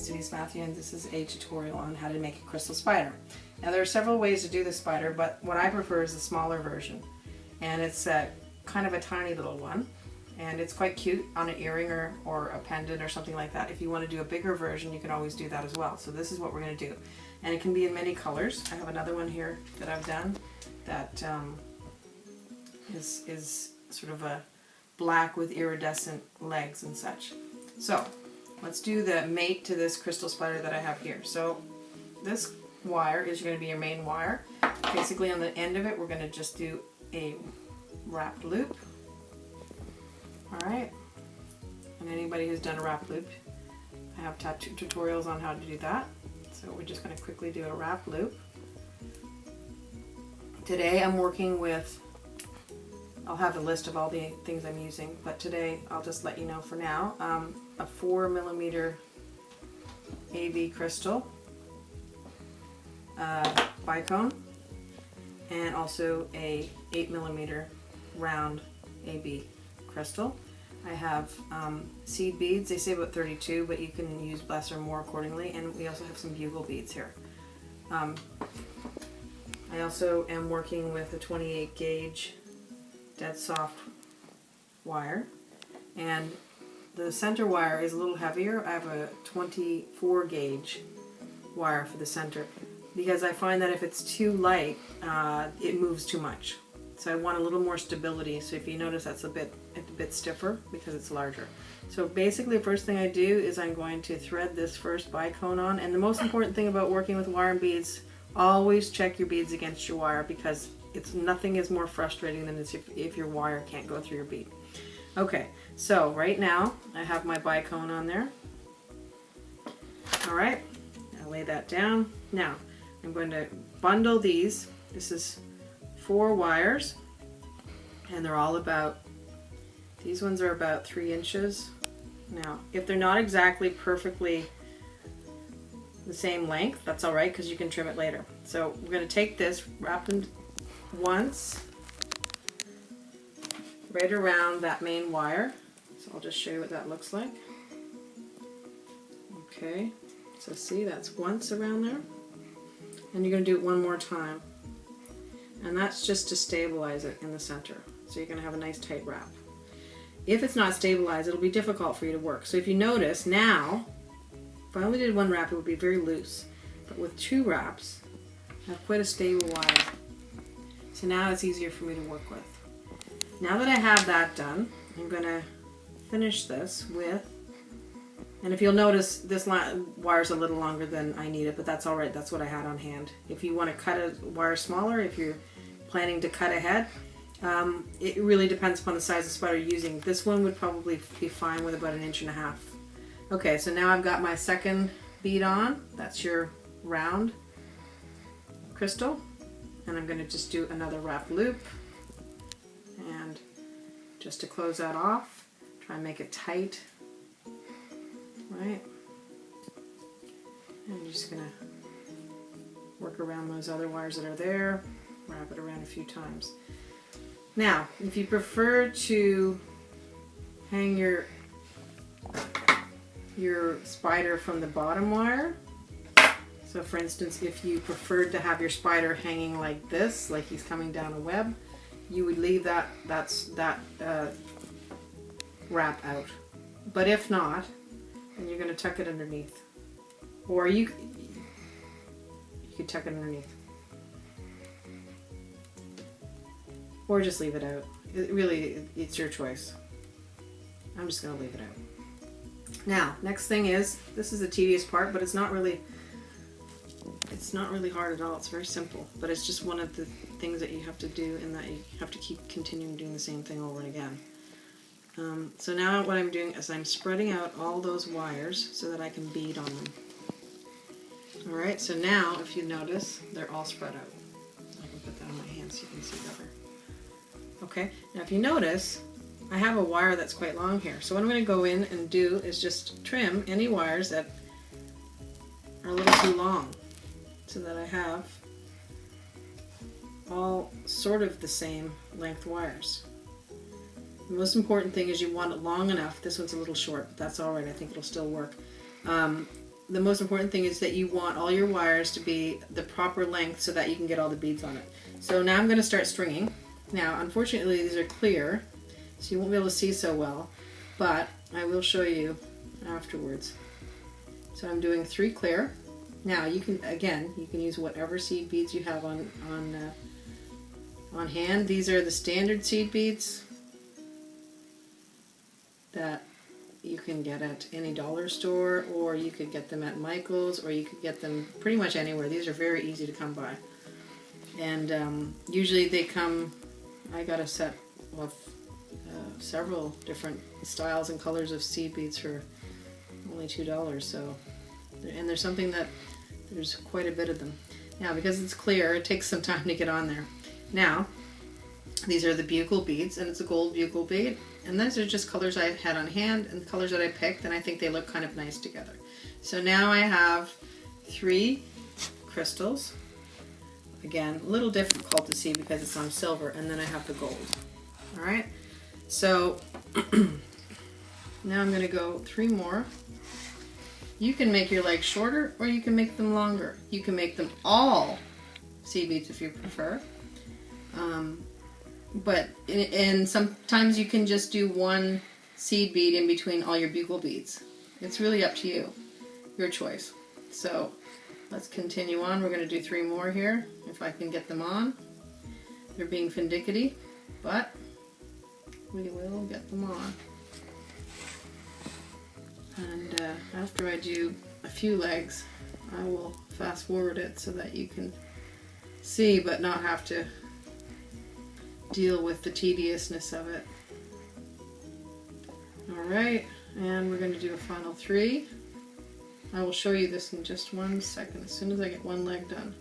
Denise Mathew, and this is a tutorial on how to make a crystal spider. Now there are several ways to do this spider, but what I prefer is the smaller version, and it's kind of a tiny little one, and it's quite cute on an earring or a pendant or something like that. If you want to do a bigger version, you can always do that as well. So this is what we're going to do, and it can be in many colors. I have another one here that I've done that is sort of a black with iridescent legs and such. So let's do the mate to this crystal spider that I have here. So this wire is going to be your main wire. Basically on the end of it we're going to just do a wrapped loop. Alright, and anybody who's done a wrapped loop, I have tutorials on how to do that. So we're just going to quickly do a wrapped loop. Today I'm working with, I'll have a list of all the things I'm using, but today I'll just let you know for now, a 4mm AB crystal bicone, and also a 8mm round AB crystal. I have seed beads. They say about 32, but you can use less or more accordingly, and we also have some bugle beads here. I also am working with a 28 gauge dead soft wire, and the center wire is a little heavier. I have a 24 gauge wire for the center because I find that if it's too light it moves too much, so I want a little more stability. So if you notice, that's a bit stiffer because it's larger. So basically the first thing I do is I'm going to thread this first bicone on, and the most important thing about working with wire and beads, always check your beads against your wire, because nothing is more frustrating than if your wire can't go through your bead. Okay, so right now I have my bicone on there. Alright, I'll lay that down. Now I'm going to bundle these. This is 4 wires, and they're all about, these ones are about 3 inches. Now if they're not exactly perfectly the same length, that's alright, because you can trim it later. So we're going to take this, wrap them once right around that main wire. So I'll just show you what that looks like. Okay, so see, that's once around there, and you're going to do it one more time, and that's just to stabilize it in the center, so you're going to have a nice tight wrap. If it's not stabilized, it'll be difficult for you to work. So if you notice now, if I only did 1 wrap, it would be very loose, but with 2 wraps I have quite a stable wire. So now it's easier for me to work with. Now that I have that done, I'm going to finish this with, and if you'll notice, this wire is a little longer than I need it, but that's alright, that's what I had on hand. If you want to cut a wire smaller, if you're planning to cut ahead, it really depends upon the size of spider you're using. This one would probably be fine with about 1.5 inches. Okay, so now I've got my second bead on. That's your round crystal, and I'm going to just do another wrap loop, and just to close that off, try and make it tight, right? And you're just going to work around those other wires that are there, wrap it around a few times. Now if you prefer to hang your spider from the bottom wire, so for instance, if you preferred to have your spider hanging like this, like he's coming down a web, you would leave that wrap out. But if not, then you're going to tuck it underneath. Or you could tuck it underneath. Or just leave it out. It's your choice. I'm just going to leave it out. Now, next thing is, this is the tedious part, but it's not really hard at all. It's very simple, but it's just one of the things that you have to do, and that you have to keep continuing doing the same thing over and again. So now what I'm doing is I'm spreading out all those wires so that I can bead on them. Alright, so now if you notice, they're all spread out. I can put that on my hand so you can see better. Okay, now if you notice, I have a wire that's quite long here. So what I'm going to go in and do is just trim any wires that are a little too long so that I have all sort of the same length wires. The most important thing is you want it long enough. This one's a little short, but that's alright. I think it'll still work. The most important thing is that you want all your wires to be the proper length so that you can get all the beads on it. So now I'm going to start stringing. Now, unfortunately, these are clear, so you won't be able to see so well, but I will show you afterwards. So I'm doing 3 clear. Now you can, again, you can use whatever seed beads you have on hand. These are the standard seed beads that you can get at any dollar store, or you could get them at Michael's, or you could get them pretty much anywhere. These are very easy to come by. And usually they come, I got a set of several different styles and colors of seed beads for only $2. So, and there's something that there's quite a bit of them. Now, because it's clear, it takes some time to get on there. Now, these are the bugle beads, and it's a gold bugle bead. And those are just colors I had on hand and the colors that I picked, and I think they look kind of nice together. So now I have 3 crystals. Again, a little difficult to see because it's on silver, and then I have the gold. Alright, so now I'm going to go 3 more. You can make your legs shorter, or you can make them longer. You can make them all seed beads if you prefer. And sometimes you can just do 1 seed bead in between all your bugle beads. It's really up to you, your choice. So let's continue on. We're going to do 3 more here, if I can get them on. They're being finicky, but we will get them on. And after I do a few legs, I will fast forward it so that you can see but not have to deal with the tediousness of it. Alright, and we're going to do a final 3. I will show you this in just 1 second, as soon as I get 1 leg done.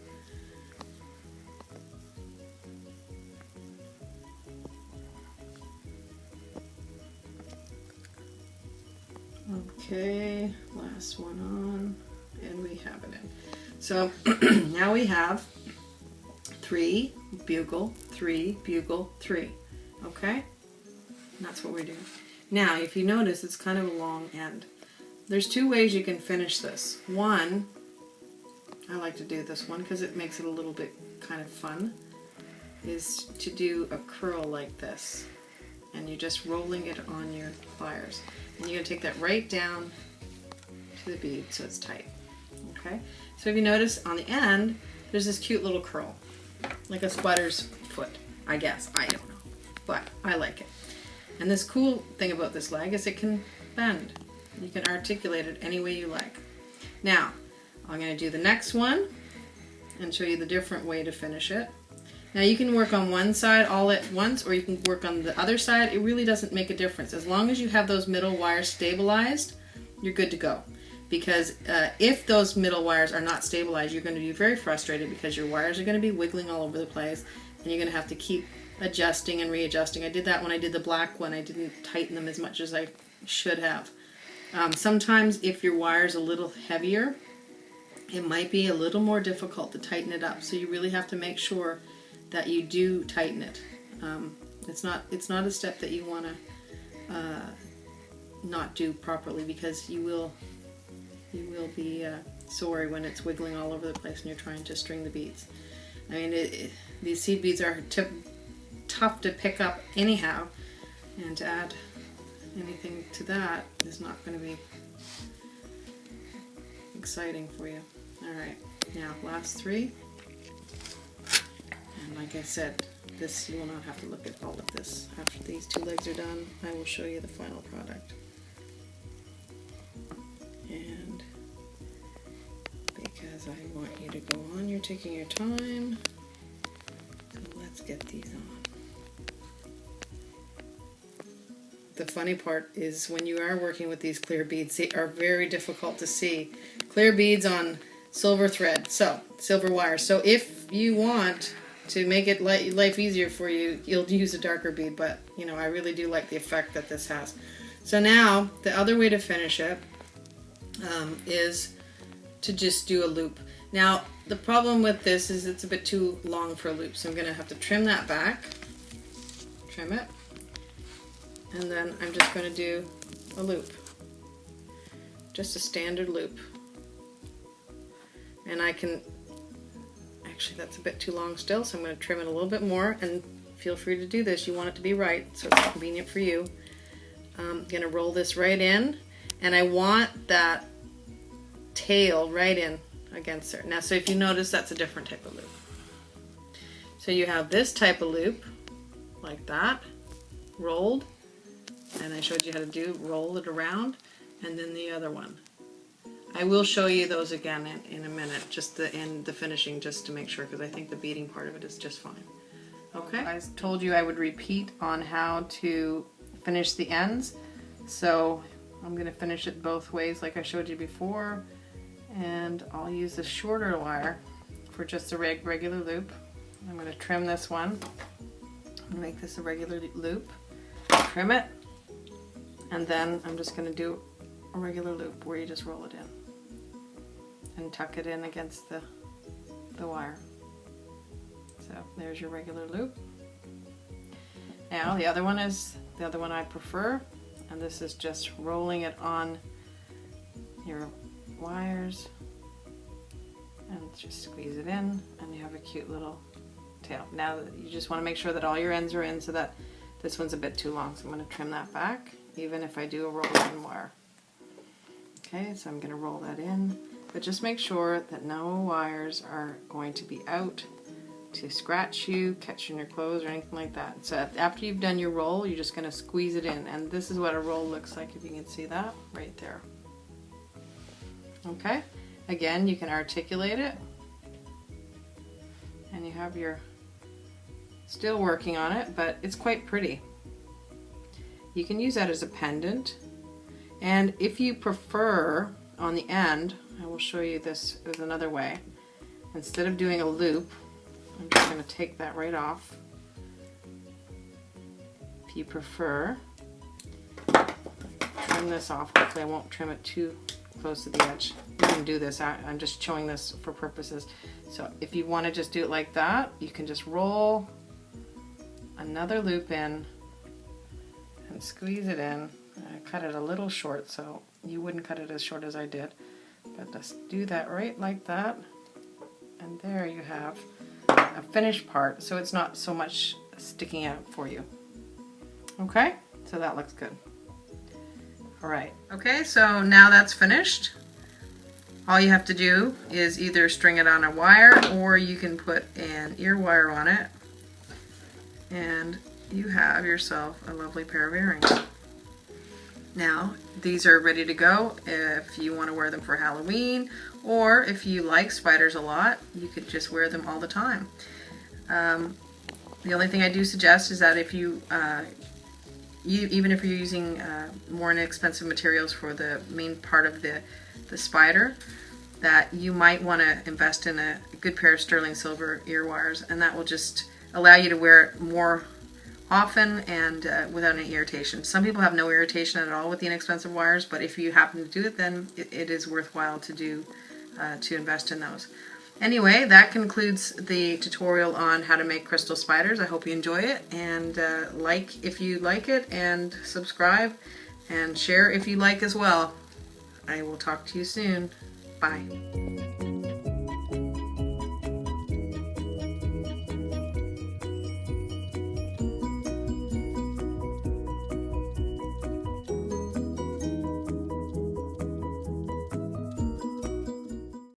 Okay, last one on, and we have it in. So now we have 3 bugle, 3 bugle, 3. Okay? And that's what we're doing. Now, if you notice, it's kind of a long end. There's 2 ways you can finish this. One, I like to do this one because it makes it a little bit kind of fun, is to do a curl like this. And you're just rolling it on your pliers. And you're going to take that right down to the bead so it's tight. Okay? So if you notice on the end, there's this cute little curl. Like a spider's foot, I guess. I don't know. But I like it. And this cool thing about this leg is it can bend. You can articulate it any way you like. Now, I'm going to do the next one and show you the different way to finish it. Now you can work on one side all at once, or you can work on the other side. It really doesn't make a difference. As long as you have those middle wires stabilized, you're good to go. Because if those middle wires are not stabilized, you're going to be very frustrated because your wires are going to be wiggling all over the place, and you're going to have to keep adjusting and readjusting. I did that when I did the black one. I didn't tighten them as much as I should have. Sometimes if your wire's a little heavier, it might be a little more difficult to tighten it up. So you really have to make sure that you do tighten it. It's not a step that you want to not do properly, because you will be sorry when it's wiggling all over the place and you're trying to string the beads. I mean, these seed beads are tough to pick up anyhow, and to add anything to that is not going to be exciting for you. Alright, now last 3. And like I said, this, you will not have to look at all of this. After these 2 legs are done, I will show you the final product. And because I want you to go on, you're taking your time, so let's get these on. The funny part is when you are working with these clear beads, they are very difficult to see. Clear beads on silver thread, so silver wire. So if you want to make it life easier for you, you'll use a darker bead, but you know, I really do like the effect that this has. So now, the other way to finish it is to just do a loop. Now, the problem with this is it's a bit too long for a loop, so I'm going to have to trim that back, trim it, and then I'm just going to do a loop, just a standard loop. And I can, actually that's a bit too long still, so I'm going to trim it a little bit more, and feel free to do this, you want it to be right, so it's convenient for you. I'm going to roll this right in, and I want that tail right in against there. Now, so if you notice, that's a different type of loop. So you have this type of loop, like that, rolled, and I showed you how to roll it around, and then the other one. I will show you those again in a minute, just in the finishing, just to make sure, because I think the beading part of it is just fine. Okay, I told you I would repeat on how to finish the ends, so I'm going to finish it both ways like I showed you before, and I'll use the shorter wire for just a regular loop. I'm going to trim this one, make this a regular loop, trim it, and then I'm just going to do a regular loop where you just roll it in and tuck it in against the wire. So there's your regular loop. Now the other one is the other one I prefer, and this is just rolling it on your wires and just squeeze it in, and you have a cute little tail. Now you just want to make sure that all your ends are in, so that this one's a bit too long, so I'm going to trim that back even if I do a roll-in wire. Okay, so I'm going to roll that in, but just make sure that no wires are going to be out to scratch you, catch in your clothes, or anything like that. So after you've done your roll, you're just going to squeeze it in, and this is what a roll looks like, if you can see that right there. Okay, again, you can articulate it, and you have your, still working on it, but it's quite pretty. You can use that as a pendant, and if you prefer, on the end, I will show you this with another way. Instead of doing a loop, I'm just going to take that right off. If you prefer, trim this off. Hopefully I won't trim it too close to the edge. You can do this, I'm just showing this for purposes. So if you want to just do it like that, you can just roll another loop in and squeeze it in. I cut it a little short, so you wouldn't cut it as short as I did, but just do that right like that, and there you have a finished part, so it's not so much sticking out for you. Okay, so that looks good. Alright, okay, so now that's finished. All you have to do is either string it on a wire, or you can put an ear wire on it, and you have yourself a lovely pair of earrings. Now, these are ready to go if you want to wear them for Halloween, or if you like spiders a lot, you could just wear them all the time. The only thing I do suggest is that if you, even if you're using more inexpensive materials for the main part of the spider, that you might want to invest in a good pair of sterling silver ear wires, and that will just allow you to wear it more often and without any irritation. Some people have no irritation at all with the inexpensive wires, but if you happen to do it, then it is worthwhile to invest in those. Anyway, that concludes the tutorial on how to make crystal spiders. I hope you enjoy it, and like if you like it, and subscribe and share if you like as well. I will talk to you soon. Bye.